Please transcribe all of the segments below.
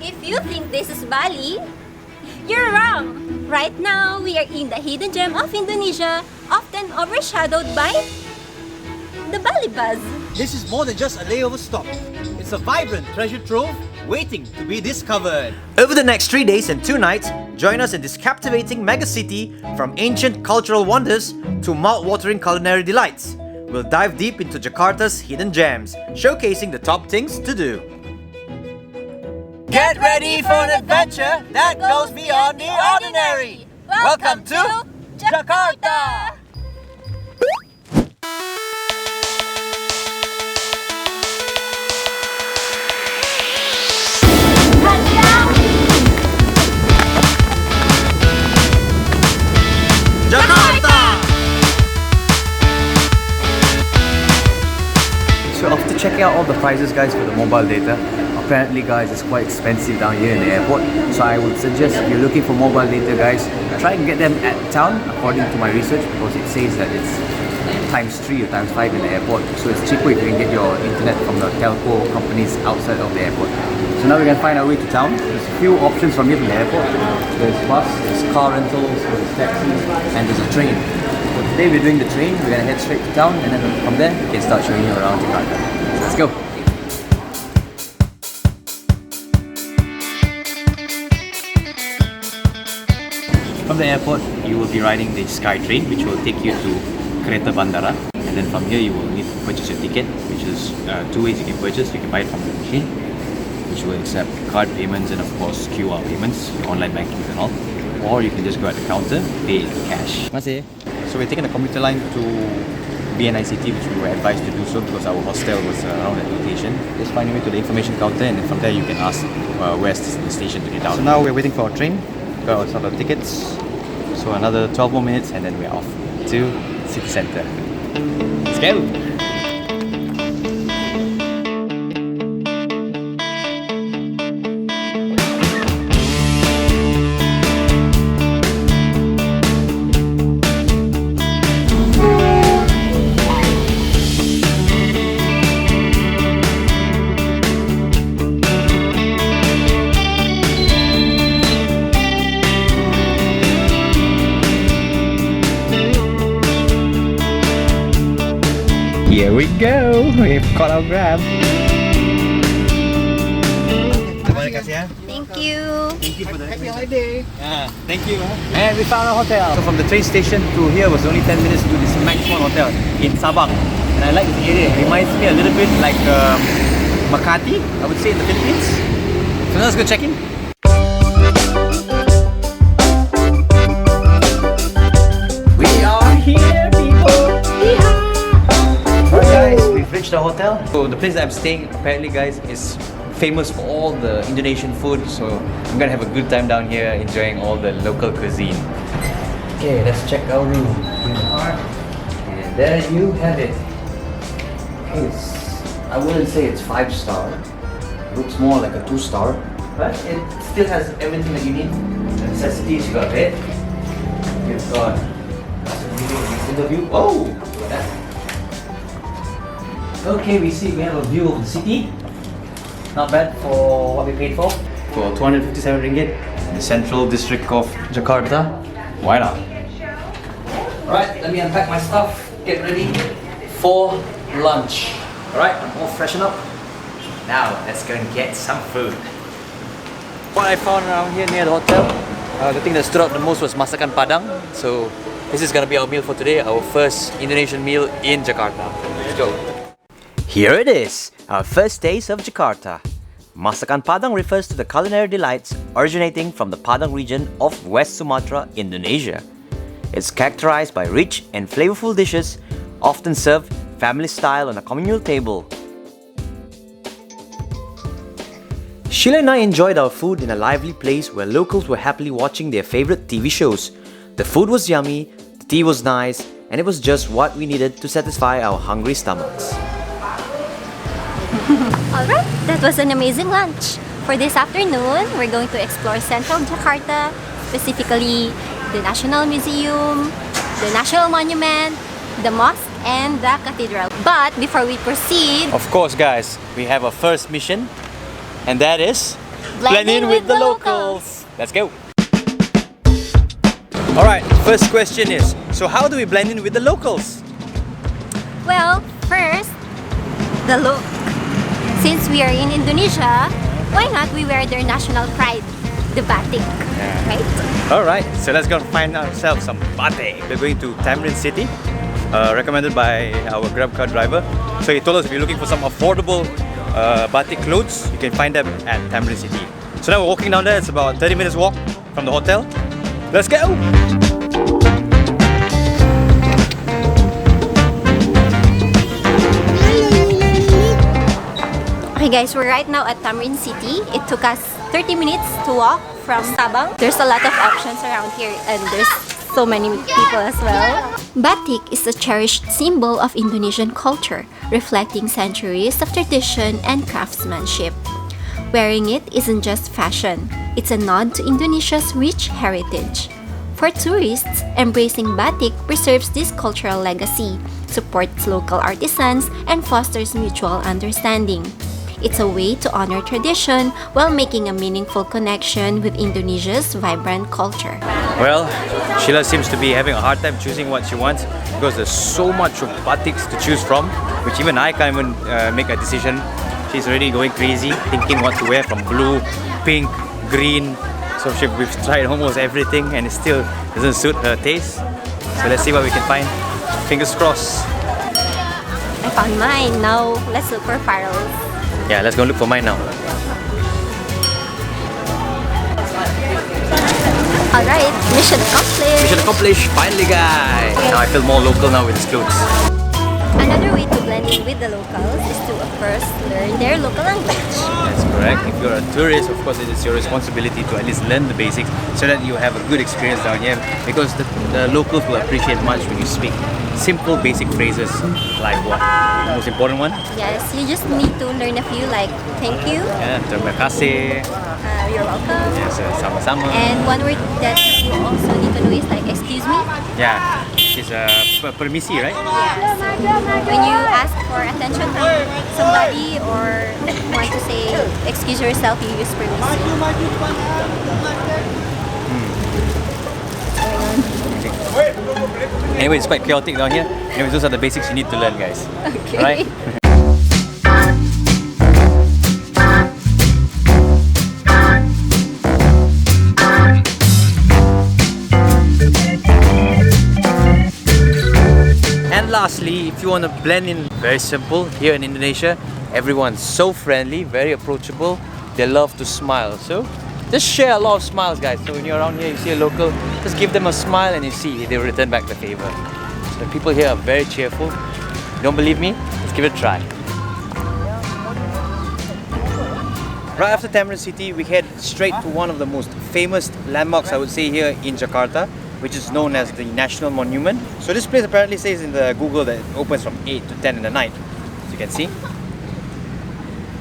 If you think this is Bali, you're wrong! Right now, we are in the hidden gem of Indonesia, often overshadowed by the Bali buzz. This is more than just a layover stop. It's a vibrant treasure trove waiting to be discovered. Over the next 3 days and 2 nights, join us in this captivating megacity from ancient cultural wonders to mouth-watering culinary delights. We'll dive deep into Jakarta's hidden gems, showcasing the top things to do. Get ready for an adventure that goes beyond the ordinary! Welcome to Jakarta! So after checking out all the prices guys for the mobile data, apparently guys it's quite expensive down here in the airport. So I would suggest if you're looking for mobile data guys, try and get them at town according to my research, because it says that it's ×3 or ×5 in the airport. So it's cheaper if you can get your internet from the telco companies outside of the airport. So now we can find our way to town. There's a few options from here to the airport. There's bus, there's car rentals, there's taxis, and there's a train. So today we're doing the train, we're gonna head straight to town, and then from there we can start showing you around Jakarta. So let's go! From the airport, you will be riding the Sky Train, which will take you to Kereta Bandara. And then from here you will need to purchase your ticket, which is 2 ways you can purchase. You can buy it from the machine, which will accept card payments and of course QR payments, online banking and all. Or you can just go at the counter, pay in cash. So we're taking the commuter line to BNICT, which we were advised to do so because our hostel was around that location. Just find your way to the information counter, and then from there you can ask where's the station to get down. So now we're waiting for our train. Got our tickets. So another 12 more minutes and then we're off to city center. Let's go! Here we go! We've caught our grab! Thank you! Thank you for the happy holiday! Thank you! And we found a hotel! So from the train station to here was only 10 minutes to this Max One hotel in Sabang. And I like this area, it reminds me a little bit like Makati, I would say, in the Philippines. So now let's go check in. We are here, people! Alright guys, we've reached the hotel. So the place that I'm staying apparently guys is famous for all the Indonesian food, so I'm gonna have a good time down here enjoying all the local cuisine. Okay, let's check our room. And there you have it. Okay, I wouldn't say it's 5-star. It looks more like a 2-star, but it still has everything that you need. The necessities, you got bed, you've got window view. Oh, look at that. Okay, we see we have a view of the city. Not bad for what we paid for. For 257 ringgit, the central district of Jakarta. Why not? Alright, let me unpack my stuff, get ready for lunch. Alright, I'm all freshen up. Now, let's go and get some food. What I found around here near the hotel, the thing that stood out the most was masakan Padang. So, this is gonna be our meal for today, our first Indonesian meal in Jakarta. Let's go. Here it is, our first taste of Jakarta. Masakan Padang refers to the culinary delights originating from the Padang region of West Sumatra, Indonesia. It's characterized by rich and flavorful dishes, often served family style on a communal table. Sheila and I enjoyed our food in a lively place where locals were happily watching their favorite TV shows. The food was yummy, the tea was nice, and it was just what we needed to satisfy our hungry stomachs. Alright, that was an amazing lunch. For this afternoon, we're going to explore central Jakarta, specifically the National Museum, the National Monument, the mosque, and the cathedral. But before we proceed, Of course guys, we have a first mission, and that is Blend in with the locals. Let's go. Alright, first question is, so how do we blend in with the locals? Well, first, the look. Since we are in Indonesia, why not we wear their national pride, the batik, right? Alright, so let's go find ourselves some batik. We're going to Tamrin City, recommended by our Grab car driver. So he told us if you're looking for some affordable batik clothes, you can find them at Tamrin City. So now we're walking down there, it's about 30 minutes walk from the hotel. Let's go! Okay guys, we're right now at Tamrin City. It took us 30 minutes to walk from Sabang. There's a lot of options around here and there's so many people as well. Batik is a cherished symbol of Indonesian culture, reflecting centuries of tradition and craftsmanship. Wearing it isn't just fashion, it's a nod to Indonesia's rich heritage. For tourists, embracing batik preserves this cultural legacy, supports local artisans, and fosters mutual understanding. It's a way to honor tradition while making a meaningful connection with Indonesia's vibrant culture. Well, Sheila seems to be having a hard time choosing what she wants because there's so much of batiks to choose from, which even I can't even make a decision. She's already going crazy, thinking what to wear from blue, pink, green. So we've tried almost everything and it still doesn't suit her taste. So let's see what we can find. Fingers crossed. I found mine. Now let's look for Farrell's. Yeah, let's go look for mine now. Alright, mission accomplished. Mission accomplished, finally guys! Now I feel more local now with these clothes. Another way to blend in with the locals is to first learn their local language. That's correct. If you're a tourist, of course it is your responsibility to at least learn the basics so that you have a good experience down here, because the locals will appreciate much when you speak simple basic phrases like what? The most important one? Yes, you just need to learn a few like thank you, Yeah, terima kasih. you're welcome. Yes, sama-sama. And one word that you also need to know is like excuse me. Yeah, it's permisi, right? Yes. When you ask for attention from somebody or want to say excuse yourself, you use permisi. Anyway, it's quite chaotic down here. Anyway, those are the basics you need to learn, guys. Okay. Alright? And lastly, if you want to blend in, very simple. Here in Indonesia, everyone's so friendly, very approachable. They love to smile. So just share a lot of smiles, guys. So when you're around here, you see a local, just give them a smile and you see they will return back the favor. So the people here are very cheerful. Don't believe me? Let's give it a try. Right after Tamrin City, we head straight to one of the most famous landmarks, I would say, here in Jakarta, which is known as the National Monument. So this place apparently says in the Google that it opens from 8 to 10 in the night, as you can see.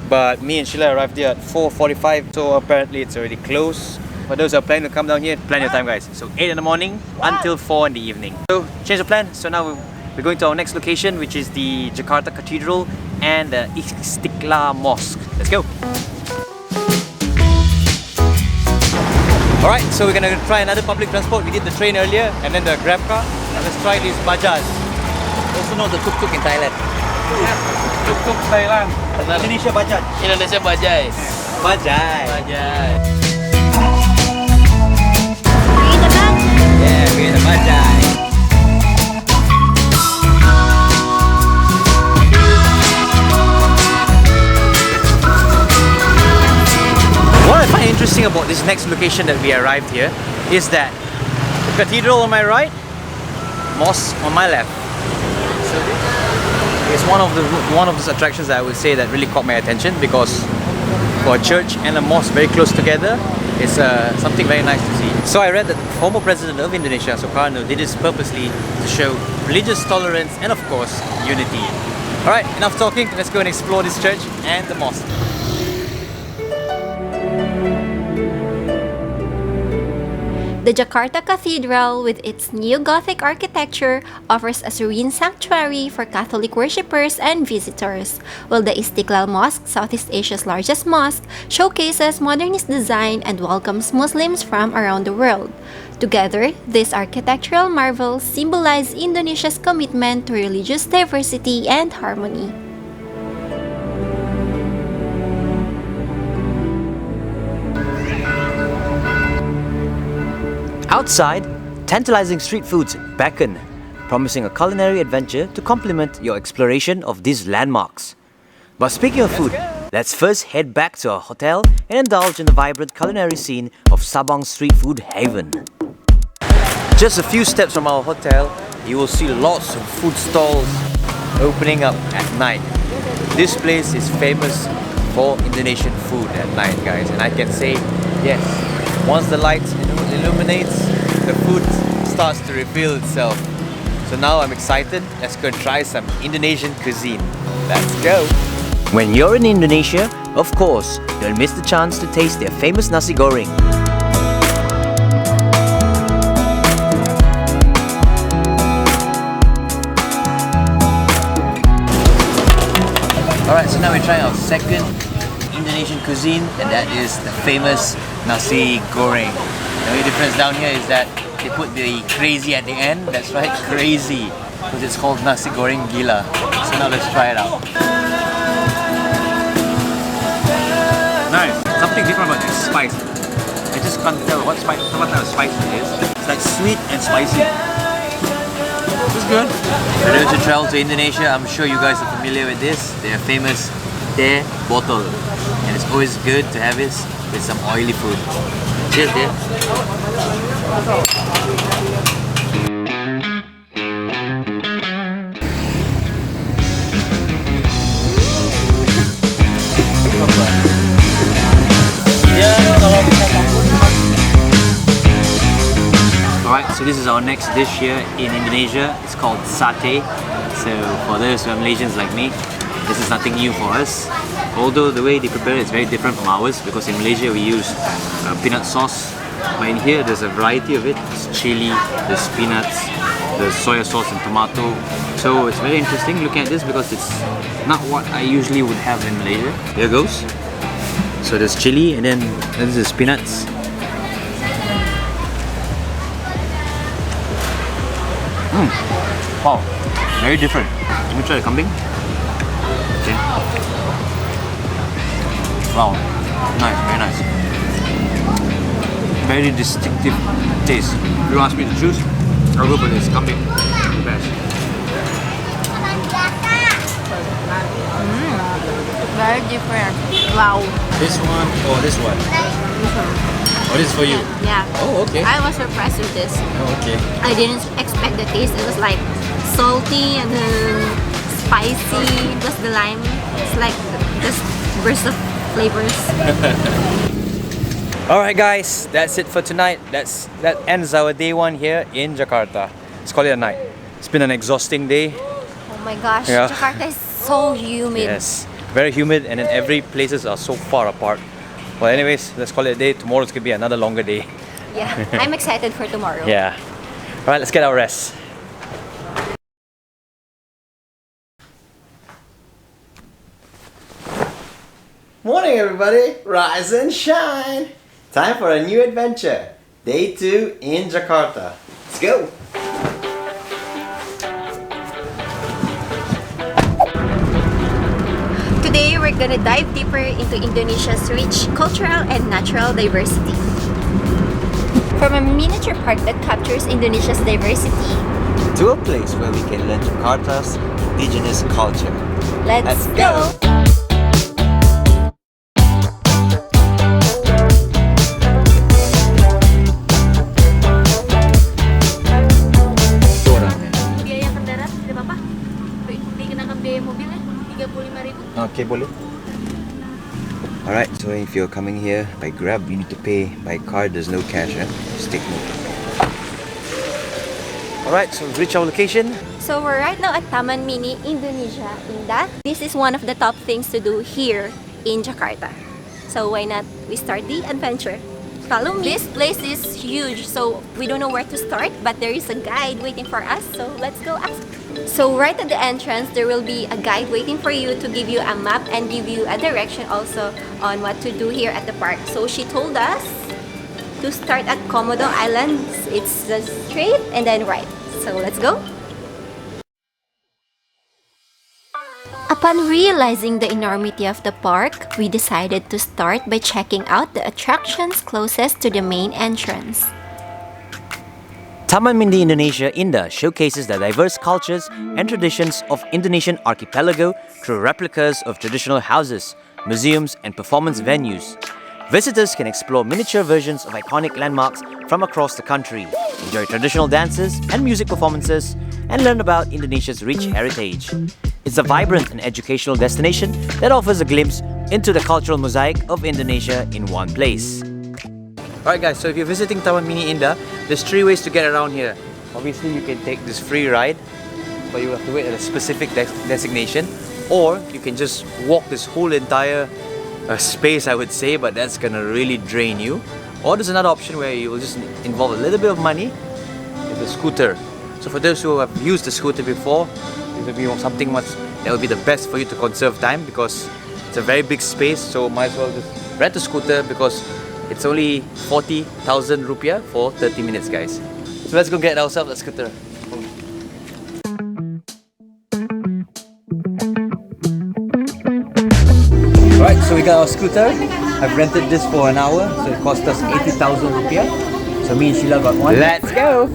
But me and Sheila arrived here at 4:45, so apparently it's already closed. For those who are planning to come down here, plan your time, guys. So 8 in the morning until 4 in the evening. So change the plan. So now we're going to our next location, which is the Jakarta Cathedral and the Istiqlal Mosque. Let's go. Alright, so we're gonna try another public transport. We did the train earlier and then the Grab car. Now let's try this Bajaj. Also known the tuk-tuk in Thailand. Tuk-tuk Thailand. Indonesia Bajaj. Indonesia Bajaj. Bajaj. Bajaj. Bring the bag. Yeah, we're in the Bajaj. What I find interesting about this next location that we arrived here is that the cathedral on my right, mosque on my left. So it's one of those attractions that I would say that really caught my attention, because for a church and a mosque very close together, it's something very nice to see. So I read that the former president of Indonesia, Soekarno, did this purposely to show religious tolerance and of course unity. Alright, enough talking, let's go and explore this church and the mosque. The The Jakarta Cathedral, with its neo-Gothic architecture, offers a serene sanctuary for Catholic worshippers and visitors, while the Istiqlal Mosque, Southeast Asia's largest mosque, showcases modernist design and welcomes Muslims from around the world. Together, these architectural marvels symbolize Indonesia's commitment to religious diversity and harmony. Outside, tantalizing street foods beckon, promising a culinary adventure to complement your exploration of these landmarks. But speaking of food, let's first head back to our hotel and indulge in the vibrant culinary scene of Sabang's street food haven. Just a few steps from our hotel, you will see lots of food stalls opening up at night. This place is famous for Indonesian food at night, guys, and I can say, yes, once the lights illuminates, the food starts to reveal itself. So now I'm excited. Let's go and try some Indonesian cuisine. Let's go! When you're in Indonesia, of course, don't miss the chance to taste their famous Nasi Goreng. Alright, so now we're trying our second Indonesian cuisine, and that is the famous Nasi Goreng. The only difference down here is that they put the crazy at the end. That's right, crazy, because it's called Nasi Goreng Gila. So now let's try it out. Nice. Something different about this spice. I just can't tell what type of spice it is. It's like sweet and spicy. It's good. For those who travel to Indonesia, I'm sure you guys are familiar with this. They are famous teh botol, and it's always good to have this with some oily food. Cheers, dear. Alright, so this is our next dish here in Indonesia. It's called satay. So for those who are Malaysians like me, this is nothing new for us. Although the way they prepare it is very different from ours, because in Malaysia we use peanut sauce, but in here there's a variety of it. There's chili, there's peanuts, there's soya sauce and tomato. So it's very interesting looking at this because it's not what I usually would have in Malaysia. Here goes. So there's chili, and then this is peanuts. Wow, very different. Let me try the kambing. Okay. Wow, nice, very nice. Very distinctive taste. If you ask me to choose, I'll go for this kambing. The best. Very different. Wow. This one or this one? Oh, this is for you? Yeah. Oh, okay. I was surprised with this. Oh, okay. I didn't expect the taste. It was like salty and then spicy, plus the lime. It's like this burst of flavors. Alright guys, that's it for tonight. That ends our day one here in Jakarta. Let's call it a night. It's been an exhausting day. Oh my gosh, Yeah. Jakarta is so humid. Yes, very humid, and then every places are so far apart. Well, anyways, let's call it a day. Tomorrow's gonna be another longer day. Yeah, I'm excited for tomorrow. Yeah. Alright, let's get our rest. Morning everybody, rise and shine. Time for a new adventure. Day 2 in Jakarta. Let's go. Today, we're gonna dive deeper into Indonesia's rich cultural and natural diversity. From a miniature park that captures Indonesia's diversity, To a place where we can learn Jakarta's indigenous culture. let's go! Biaya kendaraan tidak apa-apa. Dikenakan biaya mobilnya 35.000. Okay, boleh. Alright, so if you're coming here by Grab, you need to pay by card. There's no cash, just take note. Alright, so we've reached our location. So we're right now at Taman Mini, Indonesia. In that, this is one of the top things to do here in Jakarta. So why not we start the adventure? Follow me. This place is huge, so we don't know where to start, but there is a guide waiting for us, so let's go ask. So right at the entrance, there will be a guide waiting for you to give you a map and give you a direction also on what to do here at the park. So she told us to start at Komodo Islands. It's just straight and then right. So let's go. Upon realizing the enormity of the park, we decided to start by checking out the attractions closest to the main entrance. Taman Mini Indonesia Indah showcases the diverse cultures and traditions of Indonesian archipelago through replicas of traditional houses, museums, and performance venues. Visitors can explore miniature versions of iconic landmarks from across the country, enjoy traditional dances and music performances, and learn about Indonesia's rich heritage. It's a vibrant and educational destination that offers a glimpse into the cultural mosaic of Indonesia in one place. Alright guys, so if you're visiting Taman Mini Indah, there's 3 ways to get around here. Obviously you can take this free ride, but you have to wait at a specific designation, or you can just walk this whole entire space, I would say, but that's gonna really drain you. Or there's another option where you will just involve a little bit of money with the scooter. So for those who have used the scooter before, this will be something that will be the best for you to conserve time, because it's a very big space, so might as well just rent a scooter, because it's only 40,000 rupiah for 30 minutes, guys. So let's go get ourselves a scooter. Alright, so we got our scooter. I've rented this for an hour, so it cost us 80,000 rupiah. So me and Sheila got one. Let's go!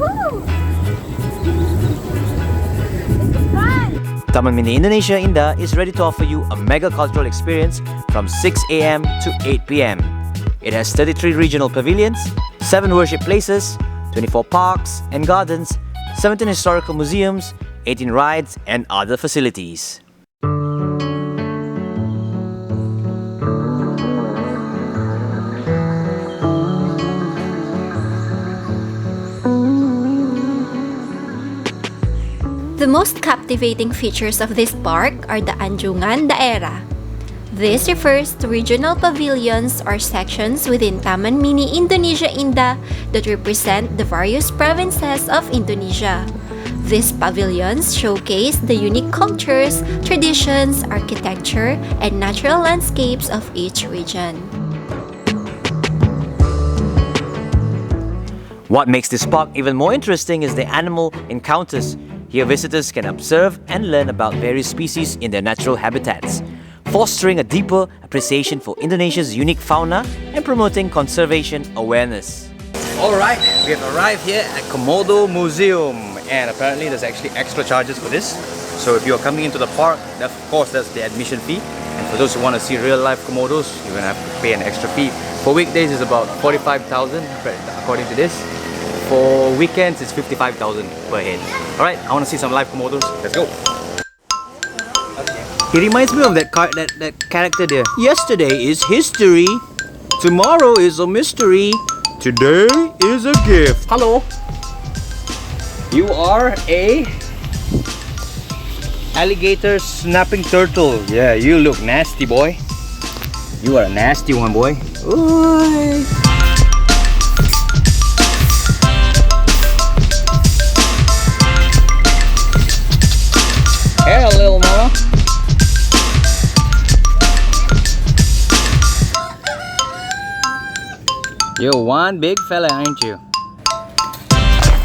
Taman Mini Indonesia Indah is ready to offer you a mega cultural experience from 6 AM to 8 PM. It has 33 regional pavilions, 7 worship places, 24 parks and gardens, 17 historical museums, 18 rides and other facilities. The most captivating features of this park are the Anjungan Daerah. This refers to regional pavilions or sections within Taman Mini Indonesia Indah that represent the various provinces of Indonesia. These pavilions showcase the unique cultures, traditions, architecture, and natural landscapes of each region. What makes this park even more interesting is the animal encounters. Here visitors can observe and learn about various species in their natural habitats, fostering a deeper appreciation for Indonesia's unique fauna and promoting conservation awareness. Alright, we have arrived here at Komodo Museum, and apparently there's actually extra charges for this. So if you're coming into the park, of course that's the admission fee. And for those who want to see real life Komodos, you're going to have to pay an extra fee. For weekdays it's about 45,000 according to this. For weekends it's 55,000 per head. Alright, I want to see some live Komodos. Let's go! He reminds me of that character there. Yesterday is history. Tomorrow is a mystery. Today is a gift. Hello. You are a alligator snapping turtle. Yeah, you look nasty, boy. You are a nasty one, boy. Ooh. Hey, little mama. You're one big fella, aren't you?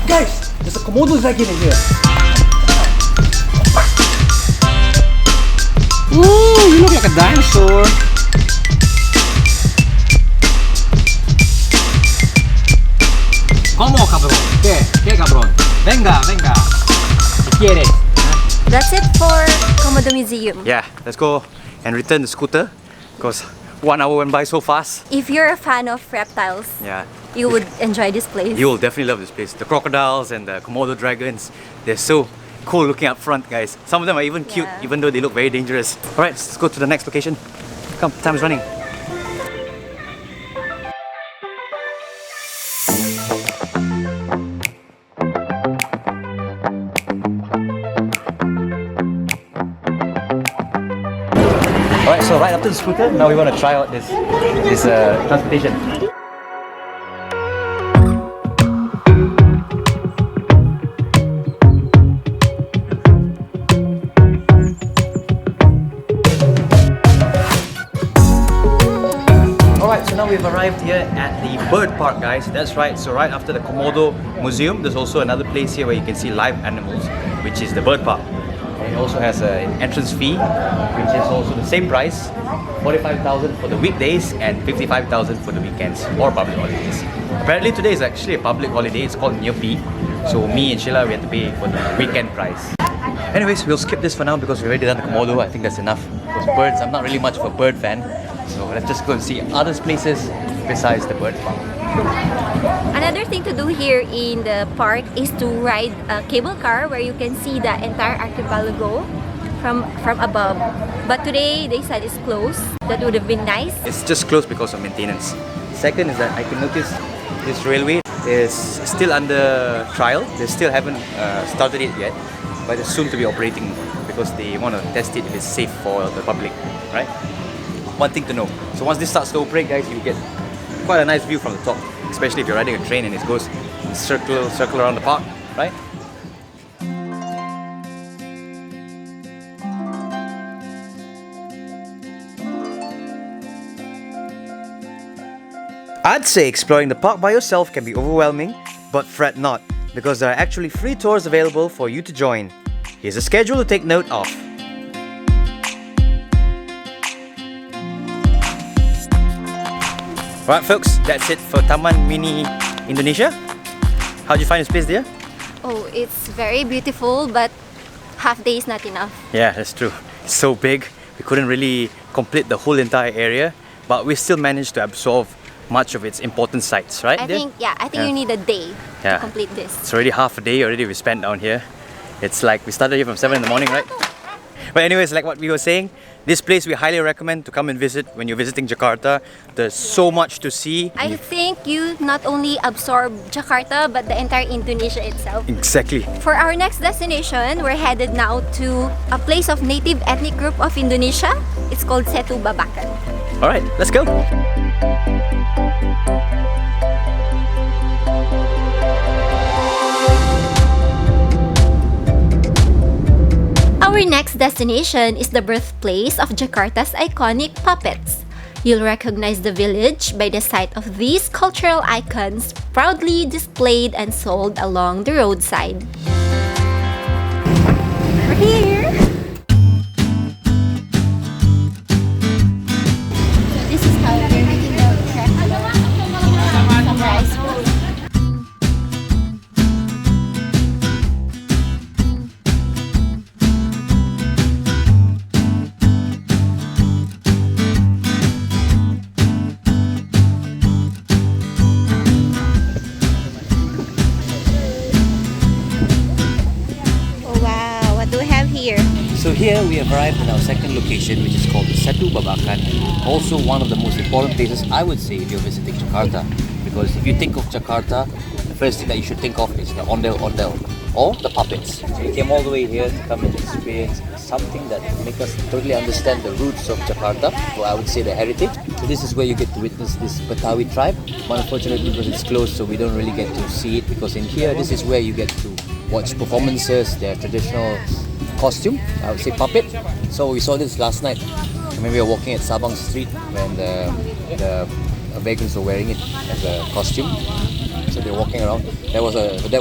Guys, there's a Komodo dragon in here. Ooh, you look like a dinosaur. ¿Cómo, cabrón? ¿Qué, cabrón? Venga, venga. ¿Qué quieres? That's it for Komodo Museum. Yeah, let's go and return the scooter, because 1 hour went by so fast. If you're a fan of reptiles, Yeah. you would enjoy this place. You will definitely love this place. The crocodiles and the Komodo dragons, they're so cool looking up front, guys. Some of them are even cute, Yeah. even though they look very dangerous. Alright, let's go to the next location. Come, time is running. Alright, so right after the scooter, now we want to try out this transportation. now we've arrived here at the bird park, guys. That's right, so right after the Komodo Museum, there's also another place here where you can see live animals, which is the bird park. And it also has an entrance fee, which is also the same price, 45,000 for the weekdays and 55,000 for the weekends or public holidays. Apparently today is actually a public holiday, it's called Nyepi. So me and Sheila, we had to pay for the weekend price. Anyways, we'll skip this for now because we've already done the Komodo. I think that's enough. Those birds, I'm not really much of a bird fan. So let's just go and see other places besides the bird park. Another thing to do here in the park is to ride a cable car where you can see the entire archipelago from above. But today they said it's closed. That would have been nice. It's just closed because of maintenance. Second is that I can notice this railway is still under trial. They still haven't started it yet, but it's soon to be operating because they want to test it if it's safe for the public, right? One thing to know. So once this starts to operate, guys, you get quite a nice view from the top, especially if you're riding a train and it goes in circle around the park, right? I'd say exploring the park by yourself can be overwhelming, but fret not, because there are actually free tours available for you to join. Here's a schedule to take note of. Alright folks, that's it for Taman Mini Indonesia. How'd you find this place, dear? Oh, it's very beautiful, but half day is not enough. Yeah, that's true. It's so big, we couldn't really complete the whole entire area, but we still managed to absorb much of its important sites, right? I think you need a day to complete this. It's already half a day already we spent down here. It's like we started here from 7 in the morning, right? But anyways, like what we were saying, this place we highly recommend to come and visit when you're visiting Jakarta. There's so much to see. I think you not only absorb Jakarta, but the entire Indonesia itself. Exactly. For our next destination, we're headed now to a place of native ethnic group of Indonesia. It's called Setu Babakan. Alright, let's go. Our next destination is the birthplace of Jakarta's iconic puppets. You'll recognize the village by the sight of these cultural icons proudly displayed and sold along the roadside. We're here! So this is how they're making the Kerak Telor. Some rice food. So here we have arrived in our second location, which is called the Setu Babakan. Also one of the most important places, I would say, if you're visiting Jakarta. Because if you think of Jakarta, the first thing that you should think of is the ondel or the puppets. So we came all the way here to come and experience something that make us totally understand the roots of Jakarta, or I would say the heritage. So this is where you get to witness this Betawi tribe. But unfortunately, because it's closed, so we don't really get to see it, because in here, this is where you get to watch performances, their traditional costume, I would say puppet. So we saw this last night when we were walking at Sabang Street when the vegans were wearing it as a costume. So they're walking around. That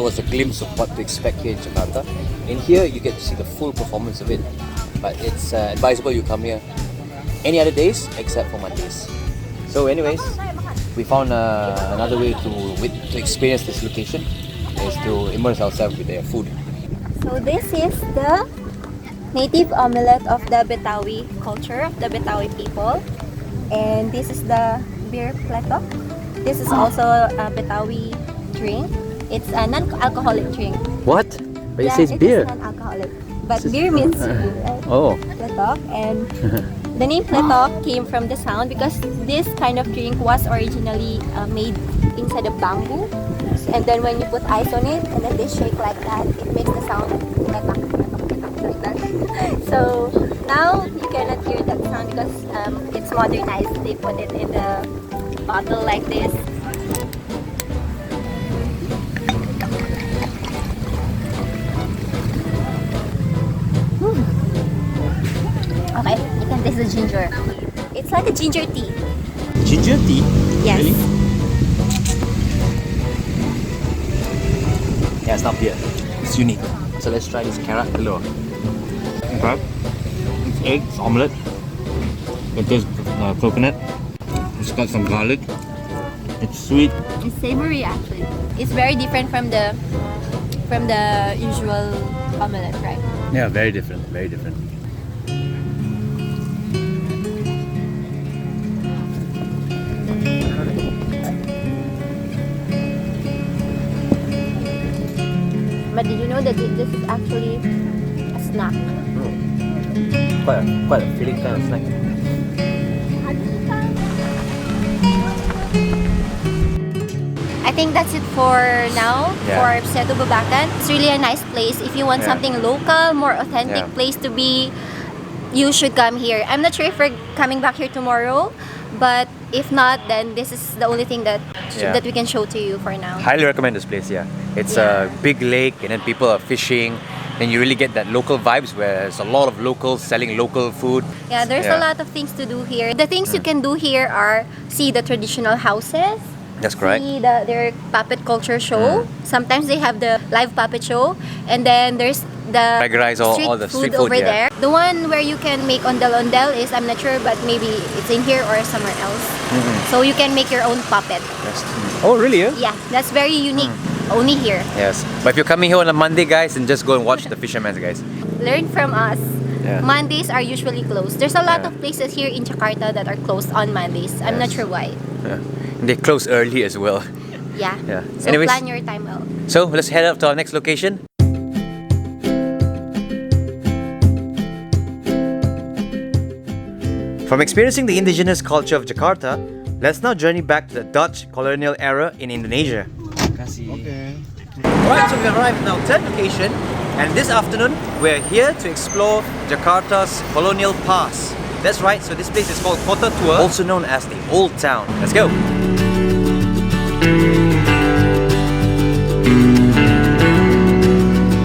was a glimpse of what to expect here in Jakarta. In here you get to see the full performance of it. But it's advisable you come here any other days except for Mondays. So anyways, we found another way to experience this location is to immerse ourselves with their food. So this is the native omelette of the Betawi culture, of the Betawi people. And this is the Bir Pletok. This is also a Betawi drink. It's a non-alcoholic drink. What? But it says it beer. Is non-alcoholic. But beer means Oh. Pletok. And the name Pletok came from the sound because this kind of drink was originally made inside of bamboo. And then when you put ice on it and then they shake like that, it makes the sound Pletok, Pletok, Pletok, like that. So now you cannot hear that sound because it's modernized. They put it in the bottle like this. Okay, you can taste the ginger. It's like a ginger tea. Ginger tea? Yes. Really? Yeah, it's not beer. It's unique. So let's try this Kerak Telor. Okay. It's egg, it's omelette. It tastes coconut. It's got some garlic. It's sweet. It's savory actually. It's very different from the usual omelette, right? Yeah, very different. Very different. But did you know that this is actually a snack? Quite a filling kind of snack. I think that's it for now Yeah. for Setu Babakan. It's really a nice place. If you want Yeah. something local, more authentic Yeah. place to be, you should come here. I'm not sure if we're coming back here tomorrow, but if not, then this is the only thing that Yeah. that we can show to you for now. Highly recommend this place, yeah. It's Yeah. a big lake and then people are fishing. Then you really get that local vibes where there's a lot of locals selling local food. Yeah, there's a lot of things to do here. The things you can do here are see the traditional houses. That's correct. See their puppet culture show. Sometimes they have the live puppet show, and then there's the Regularize all the street food, over yeah. there. The one where you can make ondel is, I'm not sure, but maybe it's in here or somewhere else. So you can make your own puppet. Yes. Oh, really? Yeah, that's very unique. Only here. Yes. But if you're coming here on a Monday, guys, then just go and watch the fishermen, guys. Learn from us. Yeah. Mondays are usually closed. There's a lot Yeah. of places here in Jakarta that are closed on Mondays. I'm not Yes. sure why. Yeah. And they close early as well. Yeah. Yeah. So Anyways. plan your time well. So let's head up to our next location. From experiencing the indigenous culture of Jakarta, let's now journey back to the Dutch colonial era in Indonesia. Alright, so we've arrived at our third location, and this afternoon we're here to explore Jakarta's colonial past. That's right, so this place is called Kota Tua, also known as the Old Town. Let's go!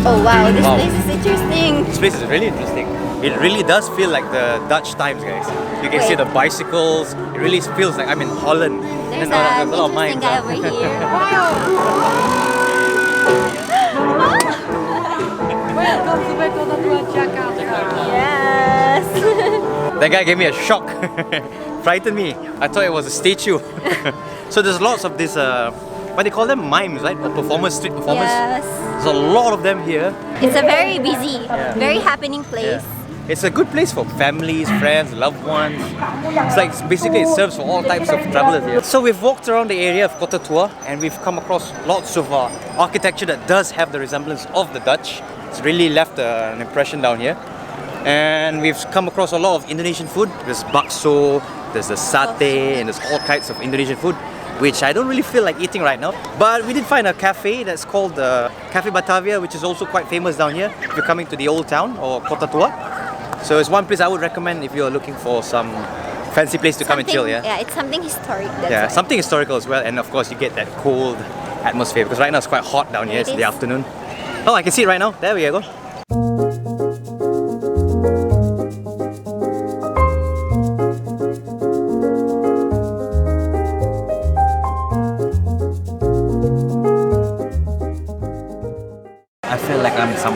Oh wow, this Wow. place is interesting. This place is really interesting. It really does feel like the Dutch times, guys. You can see Wait. the bicycles. It really feels like I'm in Holland. There's And an a lot of interesting mines. guy over here. Welcome to Kota Tua, Jakarta. Yes. That guy gave me a shock. Frightened me. I thought it was a statue. So there's lots of this, what they call them, mimes, right? Or performers, street performers. Yes. There's a lot of them here. It's a very busy, very happening place. It's a good place for families, friends, loved ones. It's like basically it serves for all types of travelers here. So we've walked around the area of Kota Tua and we've come across lots of architecture that does have the resemblance of the Dutch. It's really left an impression down here. And we've come across a lot of Indonesian food. There's bakso, there's the satay, and there's all kinds of Indonesian food, which I don't really feel like eating right now. But we did find a cafe that's called Cafe Batavia, which is also quite famous down here if you're coming to the Old Town or Kota Tua. So it's one place I would recommend if you're looking for some fancy place to come and chill, yeah? Yeah, it's something historic. That's Yeah, why. something historical as well, and of course you get that cold atmosphere because right now it's quite hot down here, It it's in the is. afternoon. Oh, I can see it right now. There we go. I feel like I'm some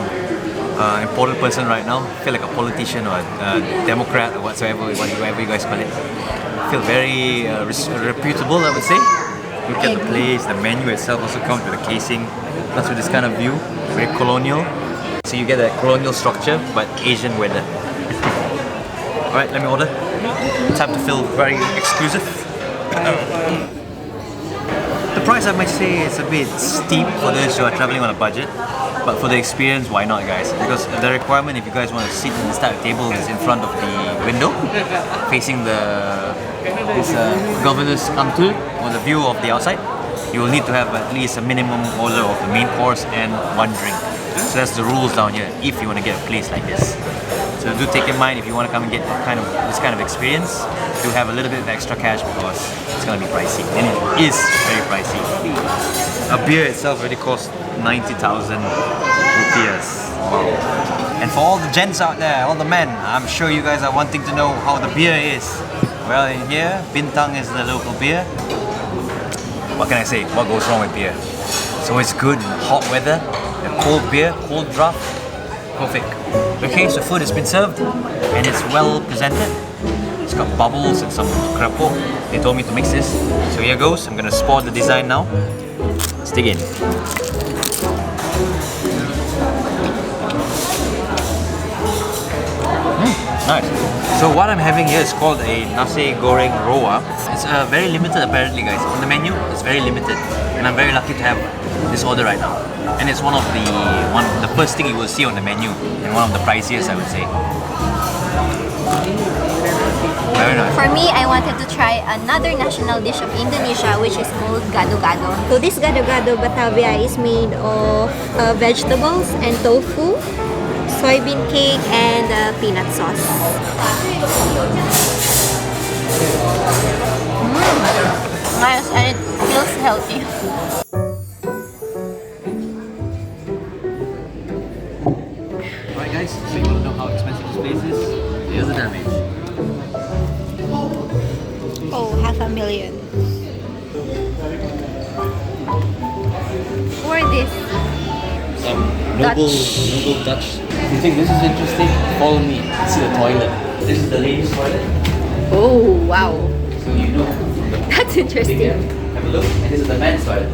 important person right now. I feel like a politician or a Democrat or whatever you guys call it. I feel very reputable, I would say. Look at the place, the menu itself also comes with a casing, plus with this kind of view, very colonial. So you get a colonial structure, but Asian weather. Alright, let me order. Time to feel very exclusive. The price, I might say, is a bit steep for those who are traveling on a budget. But for the experience, why not, guys? Because the requirement, if you guys want to sit in this type of table, is in front of the window, facing this governor's kantul, or the view of the outside. You will need to have at least a minimum order of the main course and one drink. So that's the rules down here, if you want to get a place like this. So do take in mind if you want to come and get this kind of experience, do have a little bit of extra cash because it's going to be pricey, and it is very pricey. A beer itself already costs 90,000 rupiahs. Wow. And for all the gents out there, all the men, I'm sure you guys are wanting to know how the beer is. Well, in here, Bintang is the local beer. What can I say? What goes wrong with beer? It's always good in hot weather. A cold beer, cold draft, perfect. Okay, so food has been served and it's well presented. It's got bubbles and some keropok. They told me to mix this. So here goes. I'm gonna spot the design now. Let's dig in. Nice. So what I'm having here is called a Nasi Goreng Roa. It's very limited apparently, guys. On the menu, it's very limited. And I'm very lucky to have this order right now. And it's one of the first thing you will see on the menu. And one of the priciest, I would say. Very nice. For me, I wanted to try another national dish of Indonesia, which is called gado-gado. So this gado-gado Batavia is made of vegetables and tofu, soybean cake, and peanut sauce. Nice, and it feels healthy. Alright guys, so you want to know how expensive this place is? Here's the damage. Oh, 500,000. For this Some noble Dutch. If you think this is interesting, follow me. See the toilet. This is the ladies' toilet. Oh, wow. So you know. That's interesting. Have a look. And this is the men's toilet.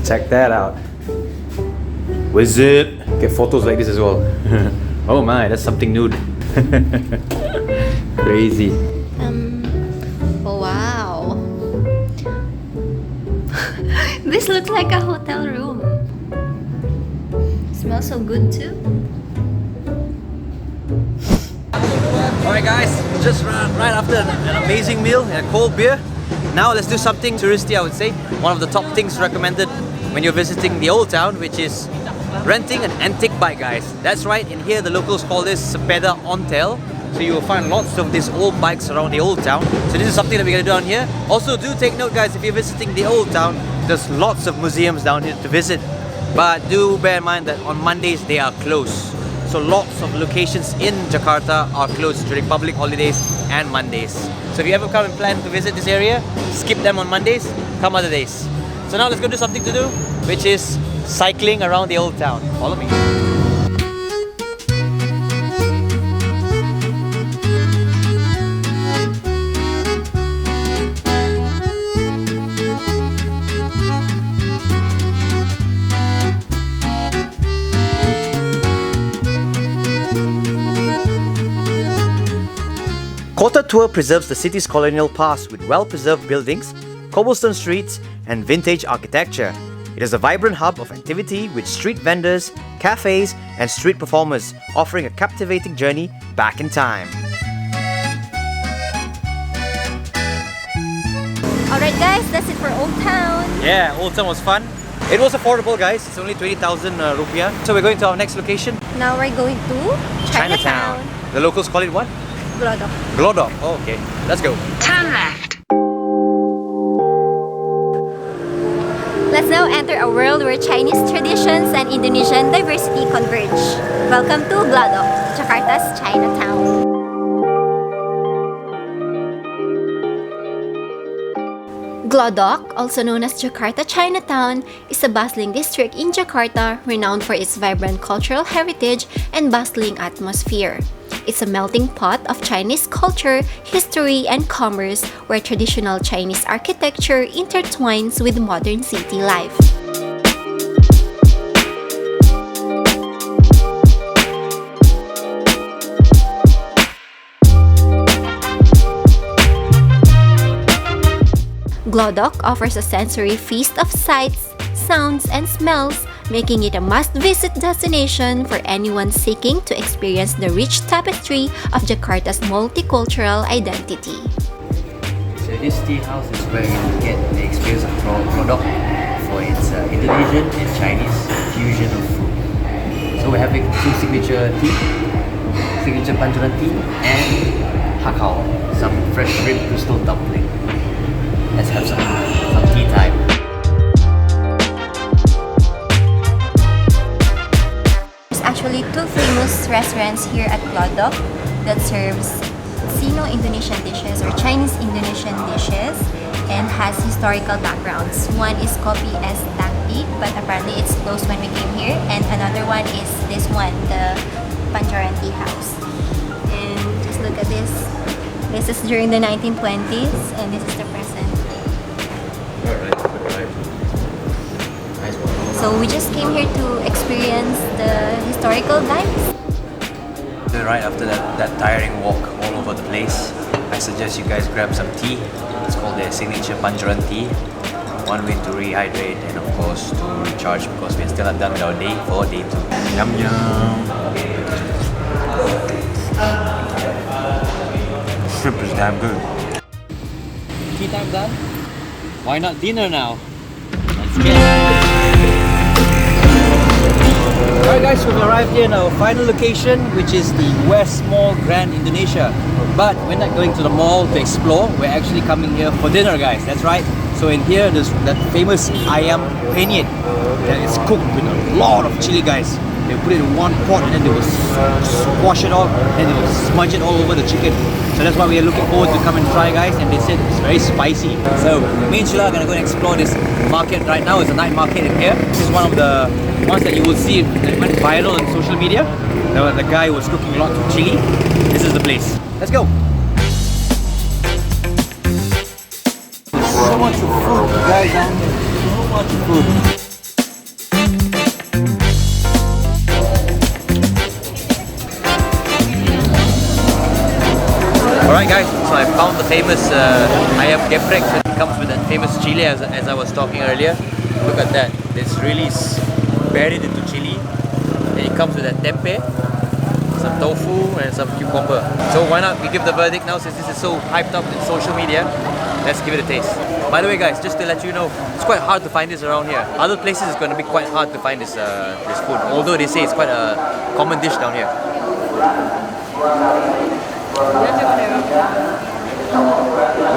Check that out. Wizard. Get photos like this as well. Oh my, that's something nude. Crazy. Oh, wow. This looks like a hotel room. Smells so good too. Alright guys, just right after an amazing meal and a cold beer. Now let's do something touristy, I would say. One of the top things recommended when you're visiting the old town, which is renting an antique bike, guys. That's right, in here the locals call this sepeda ontel. So you will find lots of these old bikes around the old town. So this is something that we're going to do down here. Also do take note, guys, if you're visiting the old town, there's lots of museums down here to visit. But do bear in mind that on Mondays they are closed. So lots of locations in Jakarta are closed during public holidays and Mondays. So if you ever come and plan to visit this area, skip them on Mondays, come other days. So now let's go do something to do, which is cycling around the old town. Follow me. Kota Tour preserves the city's colonial past with well-preserved buildings, cobblestone streets, and vintage architecture. It is a vibrant hub of activity with street vendors, cafes, and street performers, offering a captivating journey back in time. Alright guys, that's it for Old Town. Yeah, Old Town was fun. It was affordable, guys. It's only 20,000 rupiah. So we're going to our next location, Now we're going to Chinatown. The locals call it what? Glodok. Glodok. Oh, okay. Let's go. Turn left. Let's now enter a world where Chinese traditions and Indonesian diversity converge. Welcome to Glodok, Jakarta's Chinatown. Glodok, also known as Jakarta Chinatown, is a bustling district in Jakarta renowned for its vibrant cultural heritage and bustling atmosphere. It's a melting pot of Chinese culture, history, and commerce where traditional Chinese architecture intertwines with modern city life. Glodok offers a sensory feast of sights, sounds, and smells, making it a must-visit destination for anyone seeking to experience the rich tapestry of Jakarta's multicultural identity. So this tea house is where you get the experience of Glodok for its Indonesian and Chinese fusion of food. So we're having two signature tea, signature Pantjoran tea, and hakao, some fresh red crystal dumpling. Let's have some tea time. There's actually two famous restaurants here at Glodok that serves Filipino-Indonesian dishes or Chinese-Indonesian dishes and has historical backgrounds. One is Kopi as Takpi, but apparently it's closed when we came here. And another one is this one, the Pantjoran Teahouse. And just look at this. This is during the 1920s and this is the present. So we just came here to experience the historical vibes. Right after that tiring walk all over the place, I suggest you guys grab some tea. It's called their signature Pantjoran tea. One way to rehydrate and of course to recharge because we're still not done with our day for day 2. Yum yum! Shrimp is damn good. Tea time done? Why not dinner now? Let's get it! Alright guys, we've arrived here in our final location, which is the West Mall Grand Indonesia. But we're not going to the mall to explore, we're actually coming here for dinner guys, that's right. So in here there's that famous ayam penyet that is cooked with a lot of chili guys. They put it in one pot and then they will squash it all and they will smudge it all over the chicken. So that's why we are looking forward to come and try guys, and they said it's very spicy. So me and Sheila are going to go and explore this market right now. It's a night market in here. This is one of the ones that you will see that went viral on social media. The guy was cooking lots of chili. This is the place. Let's go! There's so much food guys down here. So much food. Alright guys, so I found the famous ayam geprek. It comes with that famous chili as I was talking earlier. Look at that, it's really buried into chili. And it comes with that tempeh, some tofu and some cucumber. So why not we give the verdict now since this is so hyped up in social media. Let's give it a taste. By the way guys, just to let you know, it's quite hard to find this around here. Other places it's going to be quite hard to find this food. Although they say it's quite a common dish down here.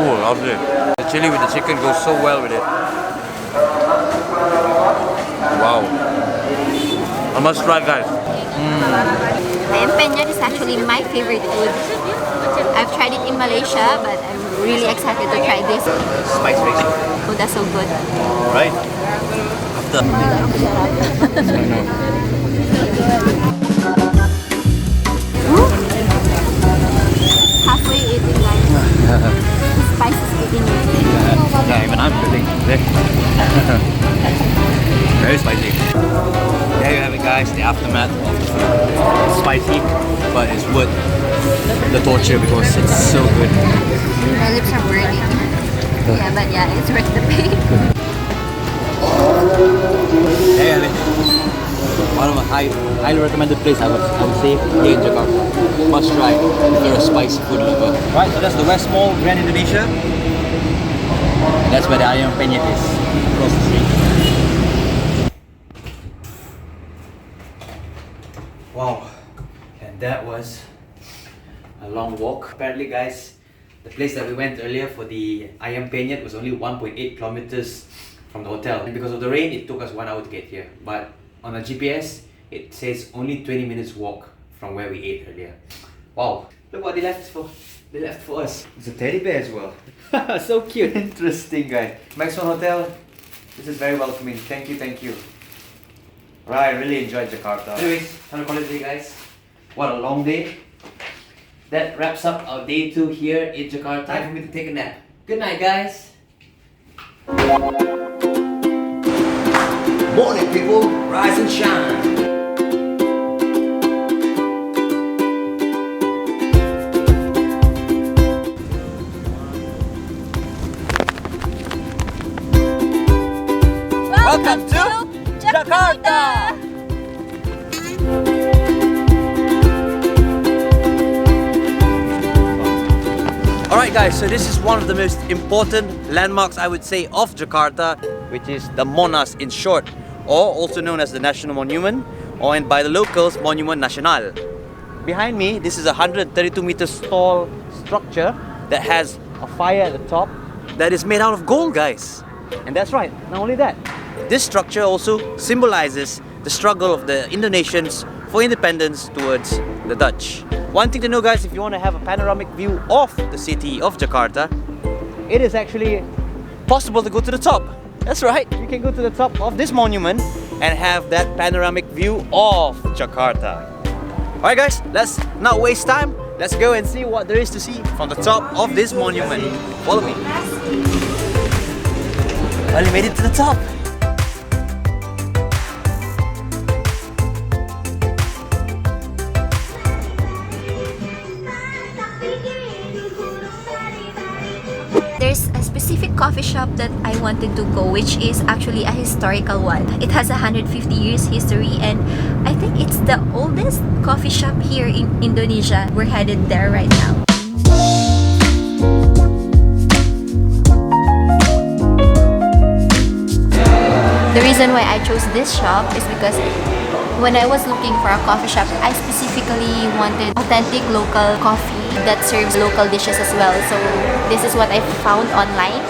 Oh, lovely. The chili with the chicken goes so well with it. Wow. I must try guys. Ayam penyet is actually my favorite food. I've tried it in Malaysia, but I'm really excited to try this. Spice mix. Oh, that's so good. Right? Halfway eating guys. The spice is eating it. Yeah, even I'm feeling very spicy. There you have it guys, the aftermath of the food. It's spicy, but it's worth the torture because it's so good. My lips are burning. Yeah, but yeah, it's worth the pain. There you have it. One of a highly recommended place I would say here in Jakarta. Must try if you're a spicy food lover. Right, so that's the West Mall, Grand Indonesia. And that's where the ayam penyet is, across the street. Wow, and that was a long walk. Apparently guys, the place that we went earlier for the ayam penyet was only 1.8 kilometers from the hotel. And because of the rain, it took us 1 hour to get here. But on the GPS, it says only 20 minutes walk from where we ate earlier. Wow, look what they left for us. It's a teddy bear as well. So cute. Interesting guy. Maxwell Hotel, this is very welcoming. Thank you. Right, I really enjoyed Jakarta. Anyways, time to call it a day guys. What a long day. That wraps up our day 2 here in Jakarta. Time for me to take a nap. Good night guys. Morning people, rise and shine. Welcome to Jakarta! Alright guys, so this is one of the most important landmarks I would say of Jakarta, which is the Monas in short, or also known as the National Monument, or by the locals, Monument Nasional. Behind me, this is a 132 meters tall structure that has a fire at the top that is made out of gold guys. And that's right, not only that, this structure also symbolizes the struggle of the Indonesians for independence towards the Dutch. One thing to know, guys, if you want to have a panoramic view of the city of Jakarta, it is actually possible to go to the top. That's right, you can go to the top of this monument and have that panoramic view of Jakarta. Alright guys, let's not waste time. Let's go and see what there is to see from the top of this monument. Follow me. Finally made it to the top. There's a specific coffee shop that I wanted to go, which is actually a historical one. It has 150 years history, and I think it's the oldest coffee shop here in Indonesia. We're headed there right now. The reason why I chose this shop is because when I was looking for a coffee shop, I specifically wanted authentic local coffee that serves local dishes as well. So this is what I found online.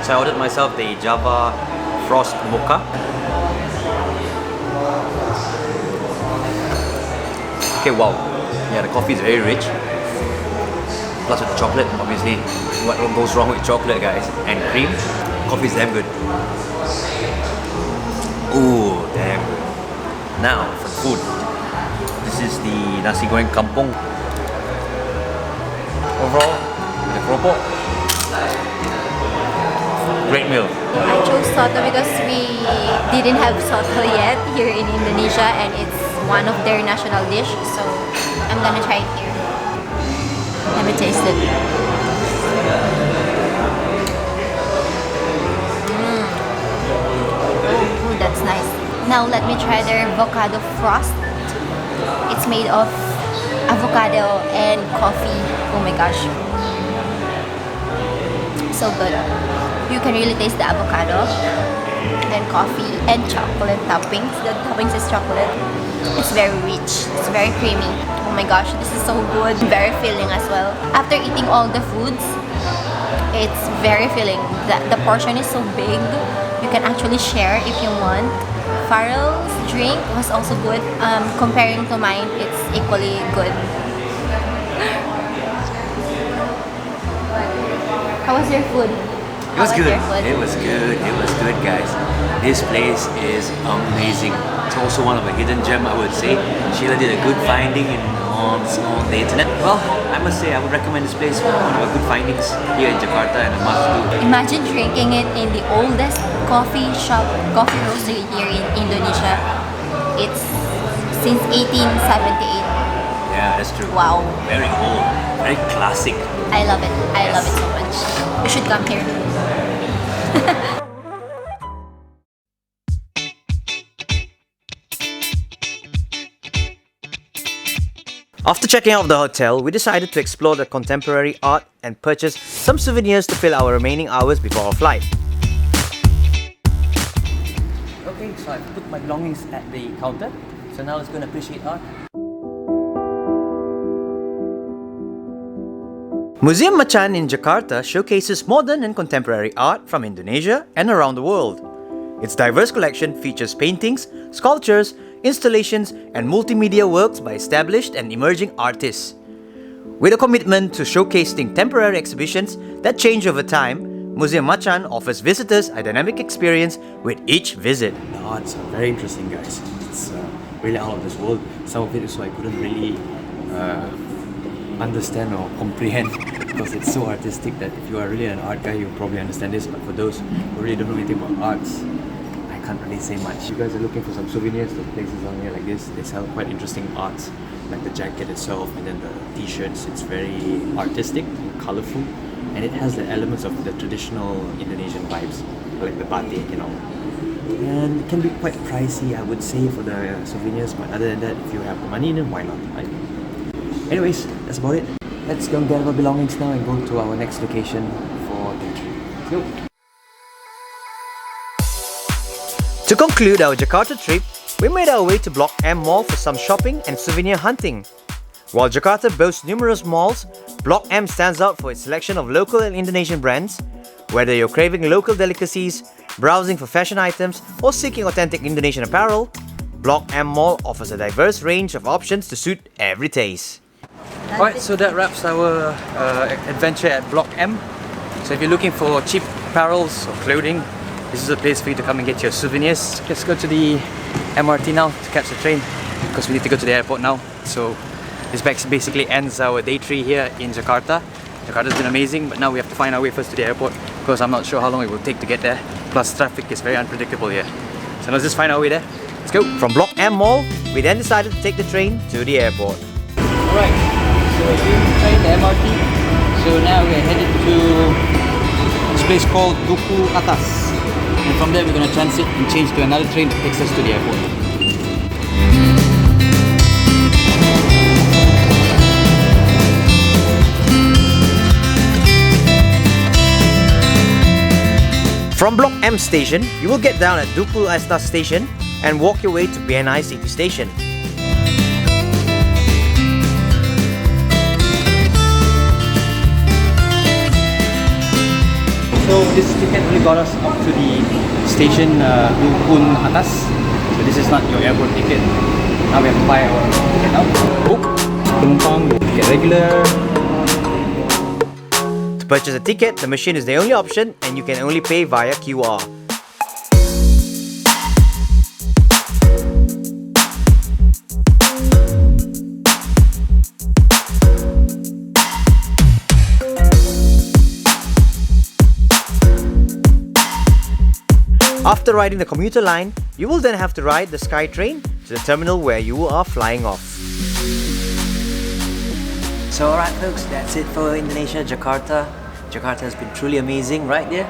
So I ordered myself the Java Frost Mocha. Okay, wow. Yeah, the coffee is very rich. Plus with the chocolate, obviously. What goes wrong with chocolate, guys? And cream. Coffee is damn good. Ooh, damn good. Now, for food. This is the Nasi Goreng Kampung. Overall, the keropok. Great meal. I chose soto because we didn't have soto yet here in Indonesia, and it's one of their national dish. So I'm gonna try it here. Let me taste it. Oh, that's nice. Now let me try their avocado frost. It's made of avocado and coffee. Oh my gosh. So good. You can really taste the avocado, then coffee and chocolate toppings. The toppings is chocolate. It's very rich. It's very creamy. Oh my gosh, this is so good. Very filling as well. After eating all the foods, it's very filling. The portion is so big. You can actually share if you want. Farrell's drink was also good. Comparing to mine, it's equally good. How was your food? It was good. It was good. It was good, guys. This place is amazing. It's also one of a hidden gem, I would say. Sheila did a good finding on the internet. Well, I must say I would recommend this place for one of our good findings here in Jakarta and a must-do. Imagine drinking it in the oldest coffee shop, coffee roastery here in Indonesia. It's since 1878. Yeah, that's true. Wow. Very old. Very classic. I love it. I love it so much. You should come here. After checking out of the hotel, we decided to explore the contemporary art and purchase some souvenirs to fill our remaining hours before our flight. Okay, so I've put my belongings at the counter. So now let's go and appreciate art. Museum Macan in Jakarta showcases modern and contemporary art from Indonesia and around the world. Its diverse collection features paintings, sculptures, installations, and multimedia works by established and emerging artists. With a commitment to showcasing temporary exhibitions that change over time, Museum Macan offers visitors a dynamic experience with each visit. The arts are very interesting, guys. It's really out of this world. Some of it is so I couldn't really understand or comprehend because it's so artistic that if you are really an art guy, you'll probably understand this. But for those who really don't know anything about arts, I can't really say much. You guys are looking for some souvenirs to places on here like this. They sell quite interesting arts, like the jacket itself and then the t-shirts. It's very artistic and colourful, and it has the elements of the traditional Indonesian vibes, like the batik and all. And it can be quite pricey, I would say, for the souvenirs, but other than that, if you have the money, then why not, right? Anyways, that's about it. Let's go and get our belongings now and go to our next location for the trip. Let's go. To conclude our Jakarta trip, we made our way to BLOK M Mall for some shopping and souvenir hunting. While Jakarta boasts numerous malls, BLOK M stands out for its selection of local and Indonesian brands. Whether you're craving local delicacies, browsing for fashion items, or seeking authentic Indonesian apparel, BLOK M Mall offers a diverse range of options to suit every taste. Alright, so that wraps our adventure at BLOK M. So if you're looking for cheap apparels or clothing, this is a place for you to come and get your souvenirs. Let's go to the MRT now to catch the train because we need to go to the airport now. So this basically ends our day 3 here in Jakarta. Jakarta's been amazing, but now we have to find our way first to the airport because I'm not sure how long it will take to get there. Plus traffic is very unpredictable here. So let's just find our way there. Let's go! From BLOK M Mall, we then decided to take the train to the airport. Alright, so we've tried the MRT. So now we're headed to this place called Duku Atas. And from there we're going to transit and change to another train that takes us to the airport. From BLOK M station, you will get down at Duku Atas station and walk your way to BNI City Station. So this ticket really got us up to the station Duku Atas. So this is not your airport ticket. Now we have to buy our ticket now. Book, penumpang, ticket regular. To purchase a ticket, the machine is the only option and you can only pay via QR. After riding the commuter line, you will then have to ride the Sky Train to the terminal where you are flying off. So alright folks, that's it for Indonesia, Jakarta. Jakarta has been truly amazing, right there?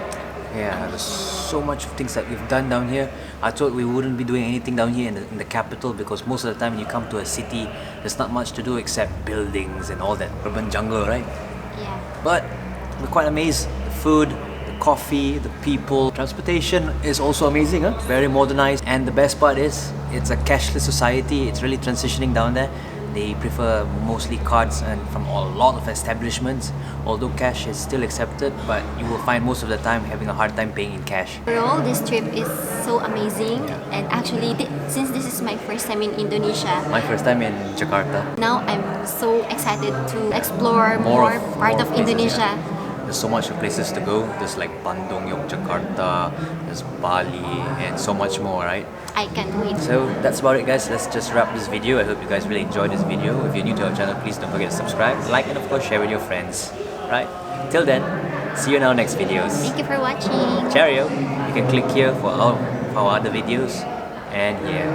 Yeah, there's so much things that we've done down here. I thought we wouldn't be doing anything down here in the capital because most of the time when you come to a city, there's not much to do except buildings and all that urban jungle, right? Yeah. But we're quite amazed. The food, the coffee, the people, transportation is also amazing, huh? Very modernized. And the best part is, it's a cashless society. It's really transitioning down there. They prefer mostly cards and from a lot of establishments. Although cash is still accepted, but you will find most of the time having a hard time paying in cash. Overall, this trip is so amazing, and actually, since this is my first time in Indonesia, My first time in Jakarta. now I'm so excited to explore more part of places, Indonesia. yeah. There's so much places to go. There's like Bandung, Yogyakarta, there's Bali, and so much more, right? I can't wait. So that's about it, guys. Let's just wrap this video. I hope you guys really enjoyed this video. If you're new to our channel, please don't forget to subscribe, like, and of course share with your friends. Right? Till then, see you in our next videos. Thank you for watching. Cheerio! You can click here for our other videos. And yeah.